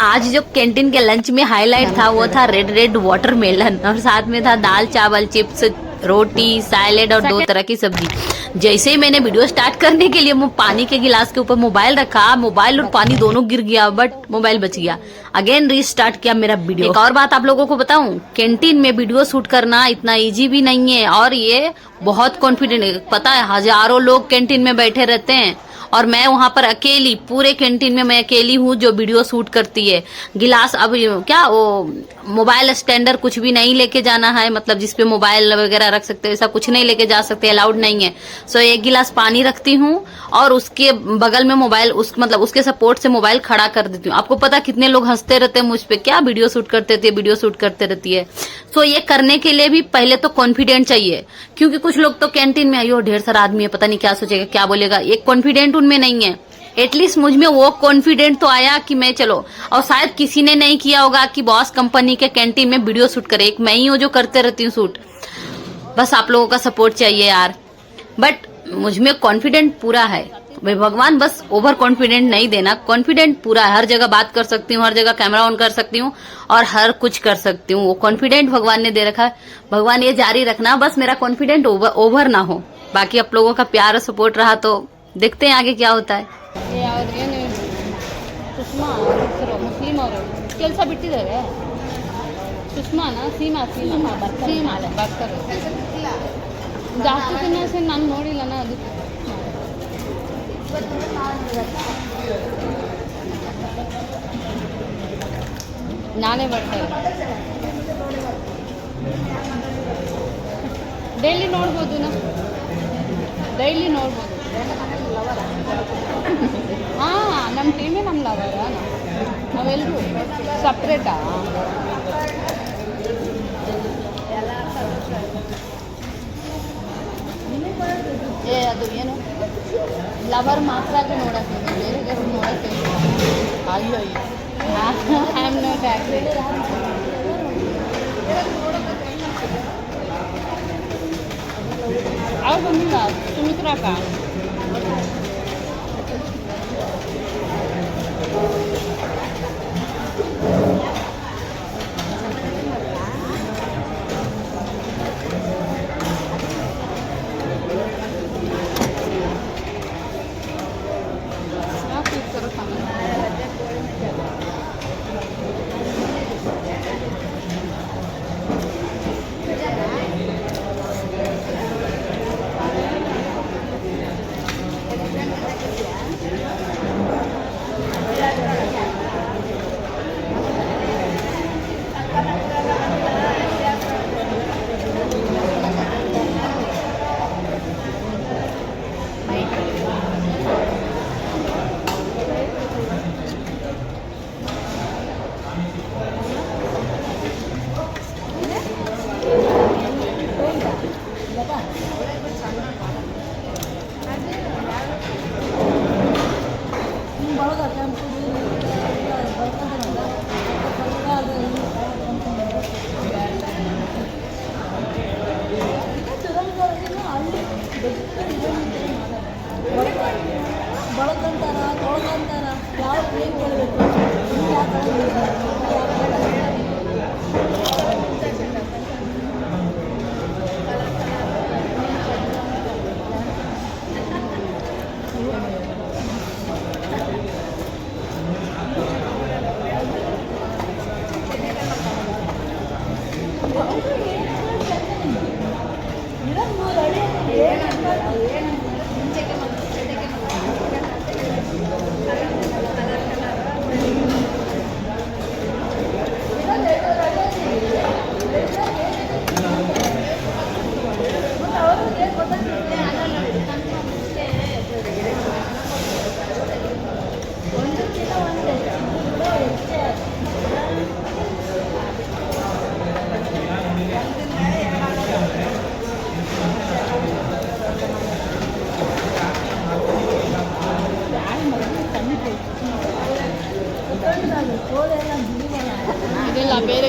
आज जो कैंटीन के लंच में हाईलाइट था वो था रेड रेड वाटरमेलन और साथ में था दाल चावल चिप्स रोटी सैलेड और 2 तरह की सब्जी। जैसे ही मैंने वीडियो स्टार्ट करने के लिए पानी के गिलास के ऊपर मोबाइल रखा, मोबाइल और पानी दोनों गिर गया, बट मोबाइल बच गया। अगेन रीस्टार्ट किया मेरा वीडियो। एक और बात आप लोगों को बताऊं, कैंटीन में वीडियो शूट करना इतना इजी भी नहीं है और ये बहुत कॉन्फिडेंट है। पता है हजारों लोग कैंटीन में बैठे रहते हैं और मैं वहां पर अकेली, पूरे कैंटीन में मैं अकेली हूँ जो वीडियो शूट करती है। गिलास अब क्या वो मोबाइल स्टैंडर कुछ भी नहीं लेके जाना है, मतलब जिसपे मोबाइल वगैरह रख सकते हो, ऐसा कुछ नहीं लेके जा सकते, अलाउड नहीं है। सो एक गिलास पानी रखती हूँ और उसके बगल में मोबाइल मतलब उसके सपोर्ट से मोबाइल खड़ा कर देती हूँ। आपको पता कितने लोग हंसते रहते हैं मुझ पे, क्या वीडियो शूट करते थे, वीडियो शूट करते रहती है। सो ये करने के लिए भी पहले तो कॉन्फिडेंट चाहिए, क्योंकि कुछ लोग तो कैंटीन में आइयो ढेर सारा आदमी है, पता नहीं क्या सोचेगा क्या बोलेगा, एक कॉन्फिडेंट उनमें नहीं है। एटलीस्ट मुझ में वो कॉन्फिडेंट तो आया कि मैं चलो, और शायद किसी ने नहीं किया होगा कि बॉस कंपनी के कैंटीन में वीडियो शूट करे, एक मैं ही हूँ जो करते रहती हूँ शूट। बस आप लोगों का सपोर्ट चाहिए यार। बट मुझ में कॉन्फिडेंट पूरा है भाई, भगवान बस ओवर कॉन्फिडेंट नहीं देना, कॉन्फिडेंट पूरा है। हर जगह बात कर सकती हूँ, हर जगह कैमरा ऑन कर सकती हूँ और हर कुछ कर सकती हूँ। वो कॉन्फिडेंट भगवान ने दे रखा है, भगवान ये जारी रखना, बस मेरा कॉन्फिडेंट ओवर ना हो। बाकी आप लोगों का प्यार और सपोर्ट रहा तो देखते हैं आगे क्या होता है। ಸುಷ್ಮಾ ಮುಸ್ಲಿಂ ಅವರು ಕೆಲಸ ಬಿಟ್ಟಿದ್ದಾರೆ. ಸುಷ್ಮಾನ ಸೀಮಾ ಬರ್ತಾರೆ ಜಾಸ್ತಿ ದಿನ ನಾನು ನೋಡಿಲ್ಲನ, ಅದಕ್ಕೆ ನಾನೇ ಬರ್ತಾರೆ. ಡೈಲಿ ನೋಡ್ಬೋದು, ಡೈಲಿ ನೋಡ್ಬೋದು. ಹಾಂ, ನಮ್ಮ ಟೀಮೇ ನಮ್ಮ ಲವರ, ನಾವೆಲ್ಲರೂ ಸಪ್ರೇಟಾ. ಅದು ಏನು ಲವರ್ ಮಾತ್ರ ನೋಡೋಕ್ಕೆ, ಬೇರೆ ನೋಡೋಕ್ಕೆ. ಅಯ್ಯೋ ಐ ಆಮ್ ನಾಟ್ ಆ್ಯಕ್ಚುಲಿ. ಅವ್ರು ಬಂದಿಲ್ಲ ಸುಮಿತ್ರಾಕ. ಬಳಕಂತಾರ ತೊಳ್ಕೊಂತಾರ ಯಾವ ಏನು ಕೊಡಬೇಕು ಇದೆಲ್ಲ ಬೇರೆ